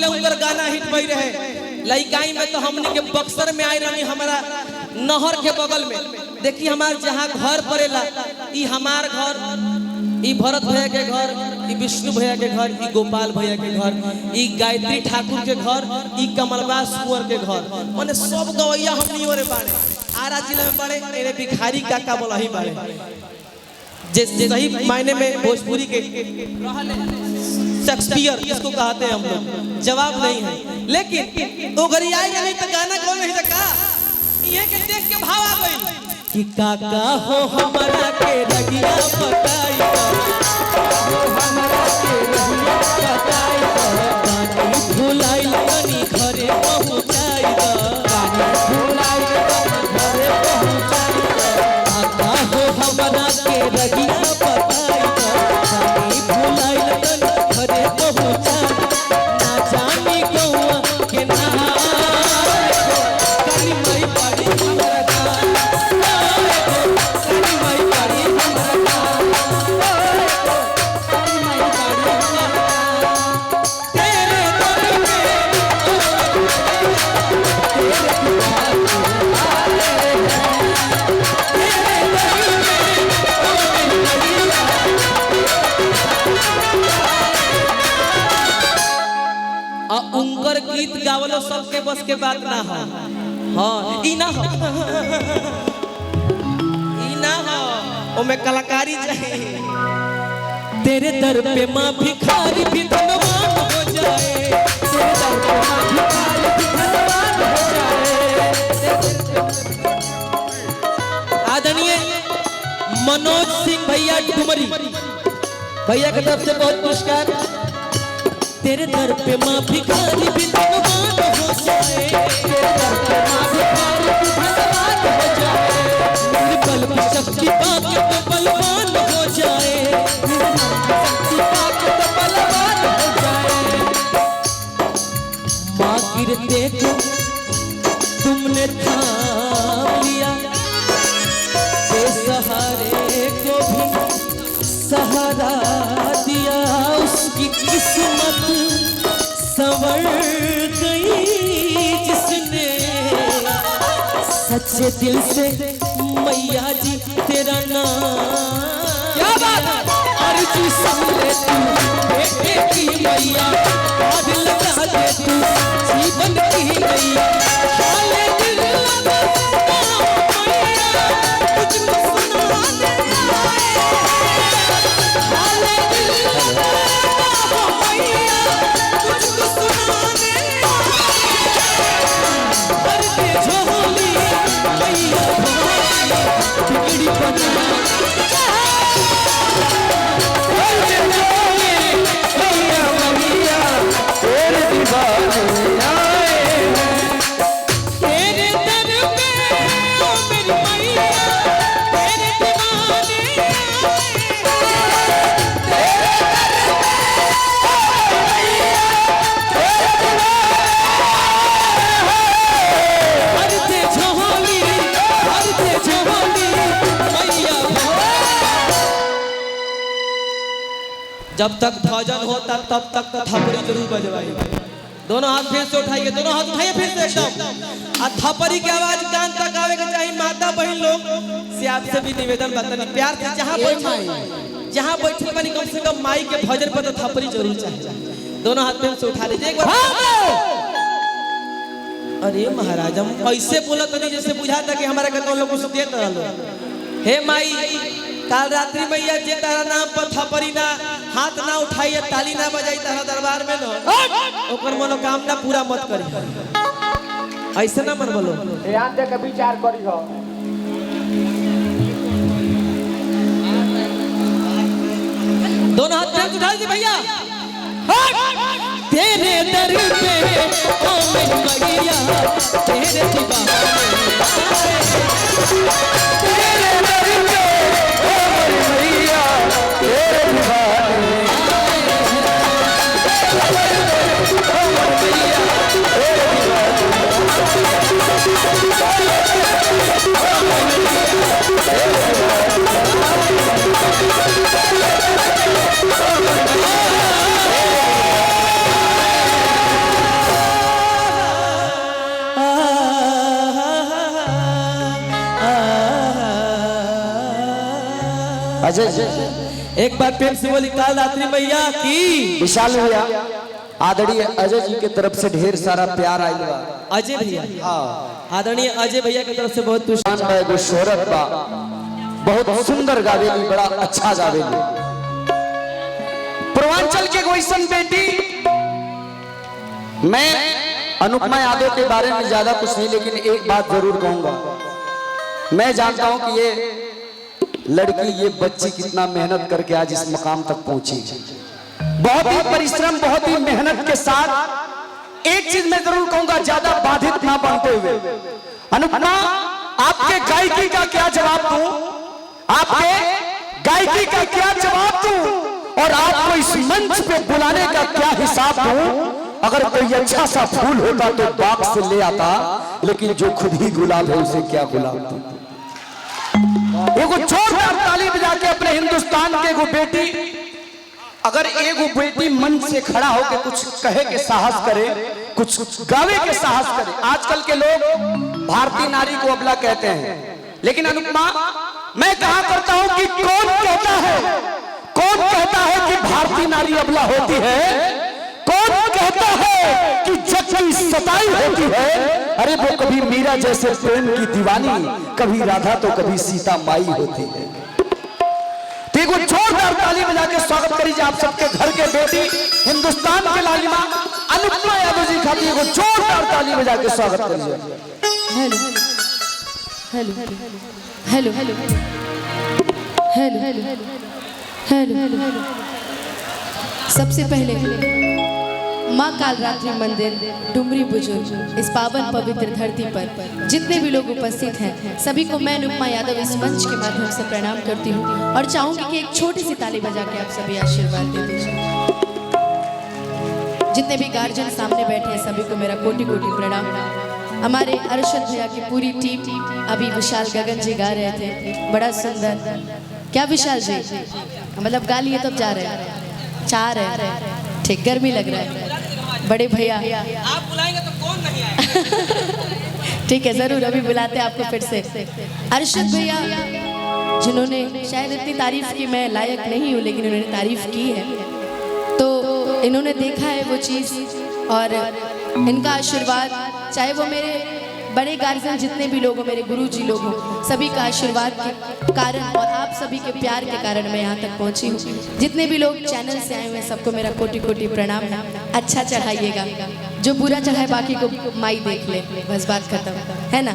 पहले उनकर गाना हिट भई रहे लइकाई में, तो हमने के बक्सर में आई रही हमारा नहर के बगल में। देखी हमार जहाँ घर पड़ेला, ई हमार घर, ई भरत भैया के घर, ई विष्णु भैया के घर, ई गोपाल भैया के घर, ई गायत्री ठाकुर के घर, ई कमलबास कुंवर के घर। माने सब गवैया हमनी ओरे बाड़े, आरा जिला में बाड़े, मेरे भिखारी काका बोला ही बाड़े, जे सही मायने में भोजपुरी के शेक्सपियर इसको कहते हैं हम लोग। जवाब नहीं है, लेकिन ओगरियाई नहीं तो गाना कौन नहीं सका, ये के देख के भाव आ गई कि काका हो हमारा के रगिया बताई, हो हमारा के रगिया बताई, पानी भुलाई तनी घरे पहुंचाई, पानी भुलाई तनी घरे पहुंचाई, काका हो हमारा के रगिया बताई, पानी भुलाई तनी घरे पहुंचाई, ना जानी गौआ के ना काली माई पाड़ी हमरा उनकर गीत गावलो सबके बस के बात ना हो। हाँ ई ना हो, ई ना हो, ओमे कलाकारी चाहिए। तेरे दर पे माँ भिखारी भी धनवान हो जाए, तेरे दर पे माँ भिखारी भी धनवान हो जाए। आदरणीय मनोज सिंह भैया डुमरी भैया की तरफ से बहुत पुरस्कार। तेरे दर पे माँ भिखारी भी धनवान हो जाए, तेरे दर पे माँ भिखारी भी धनवान हो जाए, मेरे बल पे शक्ति पाके तो बलवान हो जाए, मेरे बल पे शक्ति पाके तो बलवान हो जाए। माँ गिरते को तुमने थाम लिया, बेसहारे को भी सहारा दिया, उसकी किस्मत संवर गई जिसने सच्चे दिल से मैया जी तेरा नाम। क्या बात है, अर्जी सुन ले तू बेटे की मैया, आज लगा दे तू जीवन की मैया, हाले दिल लगा मैया तुझको सुनाने आए, हाले दिल लगा मैया तुझको सुनाने आए, भरते झोली मैया बिगड़ी बना जब तक भजन होता तब तक तो थपड़ी जरूर बजवाइए। दोनों हाथ फिर से उठाइए, दोनों हाथ उठाइए फिर से एकदम, और थपड़ी की आवाज कान तक आवे के चाहिए। माता बहन लोग से आपसे भी निवेदन बतानी प्यार से, जहाँ बैठे बनी कम से कम माई के भजन पर तो थपड़ी जरूर चाहिए। दोनों हाथ फिर से उठा लीजिए एक बार। अरे महाराज हम ऐसे बोला तो नहीं जैसे बुझाता कि हमारा कहता लोग कुछ देता रहो। हे माई काल रात्रि मैया जे तारा नाम पर थपड़ी ना हाथ ना उठाइए, ताली ना बजाई तारा दरबार में न ओकर मनोकामना पूरा मत करी। ऐसे ना मन बोलो, ध्यान दे के विचार करी हो। दोनों हाथ पे उठा दीजिए भैया। तेरे दर पे ओ मेरी मैया तेरे दीवाने, तेरे दर पे ओ मेरी मैया तेरे दीवाने, ओ मेरी मैया तेरे दीवाने। अजय जी, एक बार प्रेम से बोली काल रात्रि मैया की। विशाल भैया आदरणीय अजय जी के तरफ से ढेर सारा प्यार आइल बा। अजय भैया, हाँ, आदरणीय अजय भैया की तरफ से बहुत खुश। शान बा, एगो शोहरत बा, बहुत सुंदर गावेली, बड़ा अच्छा गावेली। पूर्वांचल के वैसन बेटी, मैं अनुपमा यादव के बारे में ज्यादा कुछ नहीं, लेकिन एक बात जरूर कहूंगा। मैं जानता हूं कि ये लड़की, ये बच्ची कितना मेहनत करके आज इस मकाम तक पहुंची। बहुत ही परिश्रम, बहुत ही मेहनत के साथ। एक चीज मैं जरूर कहूंगा, ज्यादा बाधित ना बनते हुए। अनुपमा, आपके गायकी का क्या जवाब दूं? आपके गायकी का क्या जवाब दूं? और आपको इस मंच पे बुलाने का क्या हिसाब दूं? अगर कोई अच्छा सा फूल होता तो बाग से ले आता, लेकिन जो खुद ही गुलाब है उसे क्या गुलाब दूं? एगो जोरदार ताली बजा के अपने हिंदुस्तान के एगो बेटी, अगर एगो बेटी मन से खड़ा होकर कुछ कहे के साहस करे, कुछ गावे के साहस करे। आजकल के लोग भारतीय नारी को अबला कहते हैं, लेकिन अनुपमा, मैं कहा करता हूं कि कौन कहता है कि भारतीय नारी अबला होती है? कौन कहता है कि जग की सताई होती है? अरे वो कभी मीरा जैसे प्रेम की दीवानी, कभी राधा तो कभी सीता माई होती है। देखो, जोरदार ताली बजा के स्वागत करिए आप सबके घर के बेटी, हिंदुस्तान के लालिमा अनुपमा यादव जी खाती है। जोरदार ताली बजा के स्वागत करिए। Hello hello hello hello hello hello hello. सबसे पहले माँ कालरात्रि मंदिर डुमरी बुजुर्ग इस पावन पवित्र धरती पर जितने भी लोग उपस्थित हैं, सभी को मैं अनुपमा यादव इस मंच के माध्यम से प्रणाम करती हूँ और चाहूंगी कि एक छोटी सी ताली बजा के आप सभी आशीर्वाद दे दीजिए। जितने भी गार्जियन सामने बैठे हैं, सभी को मेरा कोटि कोटि प्रणाम। हमारे अरशद भैया की पूरी टीम, अभी विशाल गगन जी गा रहे थे, बड़ा सुंदर। क्या विशाल जी, मतलब गा लिए तब जा रहे हैं, चाह रहे हैं, ठीक, गर्मी लग रहा है। बड़े भैया आप बुलाएंगे तो कौन नहीं आएगा? ठीक है, जरूर अभी बुलाते हैं आपको फिर से। अरशद भैया जिन्होंने शायद इतनी तारीफ की मैं लायक नहीं हूँ, लेकिन उन्होंने तारीफ की है, तो इन्होंने देखा है वो चीज़, और इनका आशीर्वाद, चाहे वो मेरे बड़े गार्जियन जितने भी लोग हो, मेरे गुरुजी लोग हो, सभी का आशीर्वाद के कारण और आप सभी के प्यार के कारण मैं यहाँ तक पहुँची हूँ। जितने भी लोग चैनल से आए हुए हैं, सबको मेरा कोटि कोटि प्रणाम है। अच्छा चढ़ाइएगा, जो बुरा चढ़ाए बाकी को माई देख ले, बस बात खत्म है ना।